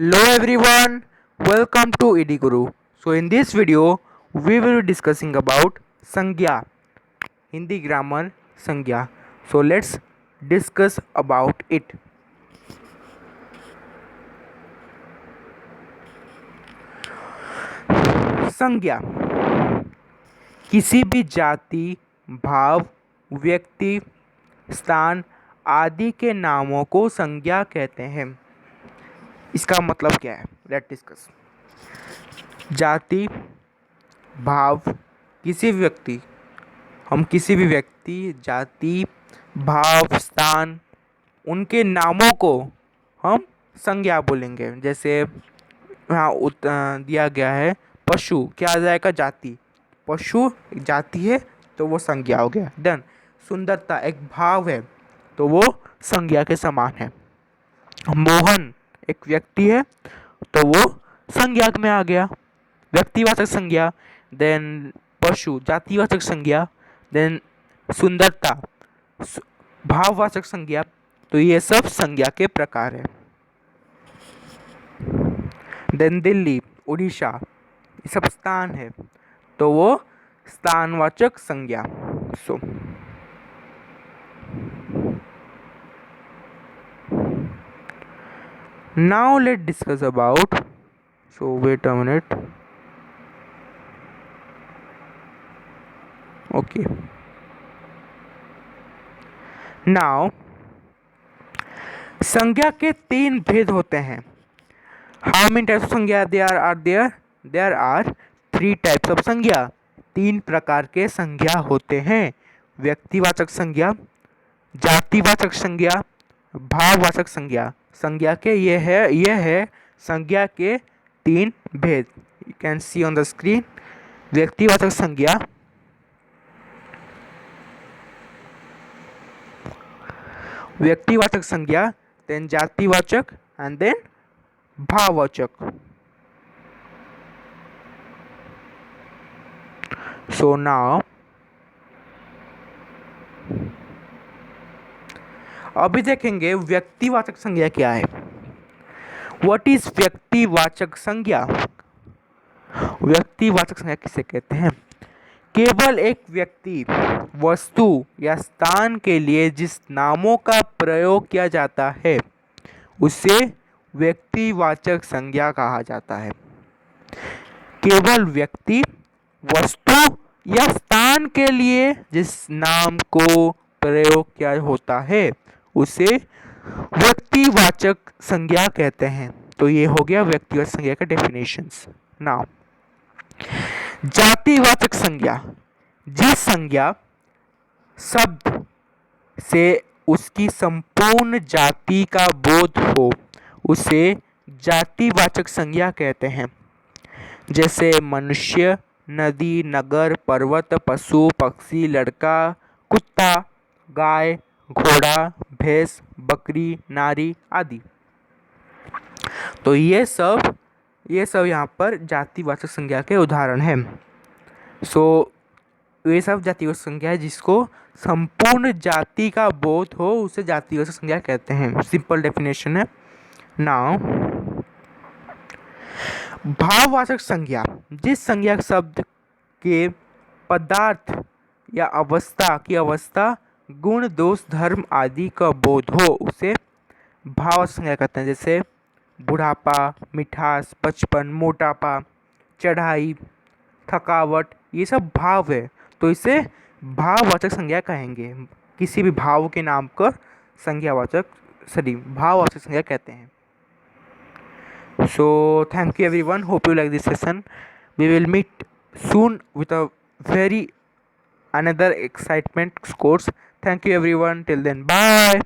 Hello everyone, welcome to ED So in this video, we will be discussing about Sangya, Hindi grammar Sangya. So let's discuss about it. संज्ञा किसी भी जाति, भाव, व्यक्ति, स्थान आदि के नामों को संज्ञा कहते हैं। इसका मतलब क्या है? Let's discuss. जाति, भाव, किसी भी व्यक्ति, हम किसी भी व्यक्ति, जाति, भाव, स्थान, उनके नामों को हम संज्ञा बोलेंगे। जैसे यहाँ दिया गया है पशु, क्या आ जाएगा? जाति। पशु एक जाति है तो वो संज्ञा हो गया। देन सुंदरता एक भाव है तो वो संज्ञा के समान है। मोहन एक व्यक्ति है तो वो संज्ञा में आ गया, व्यक्तिवाचक संज्ञा। देन पशु जातिवाचक संज्ञा। देन सुंदरता भाववाचक संज्ञा। तो ये सब संज्ञा के प्रकार है। देन दिल्ली, उड़ीसा, ये सब स्थान है तो वो स्थानवाचक संज्ञा। सो now let's discuss about, so wait a minute, okay, now संज्ञा के तीन भेद होते हैं। हाउ मेनी टाइप्स ऑफ संज्ञा देयर आर 3 टाइप्स ऑफ संज्ञा। 3 प्रकार के संज्ञा होते हैं। व्यक्तिवाचक संज्ञा, जातिवाचक संज्ञा, भाववाचक संज्ञा। संज्ञा के ये है संज्ञा के 3 भेद। You can see on the screen. व्यक्तिवाचक संज्ञा, व्यक्तिवाचक संज्ञा, देन जातिवाचक एंड देन भाववाचक। सो नाउ अभी देखेंगे व्यक्तिवाचक संज्ञा क्या है। व्हाट इज व्यक्तिवाचक संज्ञा? व्यक्तिवाचक संज्ञा किसे कहते हैं? केवल एक व्यक्ति, वस्तु या स्थान के लिए जिस नामों का प्रयोग किया जाता है उसे व्यक्तिवाचक संज्ञा कहा जाता है। केवल व्यक्ति, वस्तु या स्थान के लिए जिस नाम को प्रयोग किया होता है उसे व्यक्तिवाचक संज्ञा कहते हैं। तो ये हो गया व्यक्तिवाचक संज्ञा का डेफिनेशंस। नाउ जातिवाचक संज्ञा, जिस संज्ञा शब्द से उसकी संपूर्ण जाति का बोध हो उसे जातिवाचक संज्ञा कहते हैं। जैसे मनुष्य, नदी, नगर, पर्वत, पशु, पक्षी, लड़का, कुत्ता, गाय, घोड़ा, भैंस, बकरी, नारी आदि। तो ये सब यहाँ पर जातिवाचक संज्ञा के उदाहरण हैं। सो ये सब जातिवाचक संज्ञा है जिसको संपूर्ण जाति का बोध हो उसे जातिवाचक संज्ञा कहते हैं। सिंपल डेफिनेशन है। नाउ भाववाचक संज्ञा, जिस संज्ञा शब्द के पदार्थ या अवस्था, गुण, दोष, धर्म आदि का बोध हो उसे भाववाचक संज्ञा कहते हैं। जैसे बुढ़ापा, मिठास, बचपन, मोटापा, चढ़ाई, थकावट, ये सब भाव है तो इसे भाववाचक संज्ञा कहेंगे। किसी भी भाव के नाम को भाववाचक संज्ञा कहते हैं। So thank you everyone, hope you like this session. We will meet soon with a very another excitement course. Thank you everyone, till then, bye.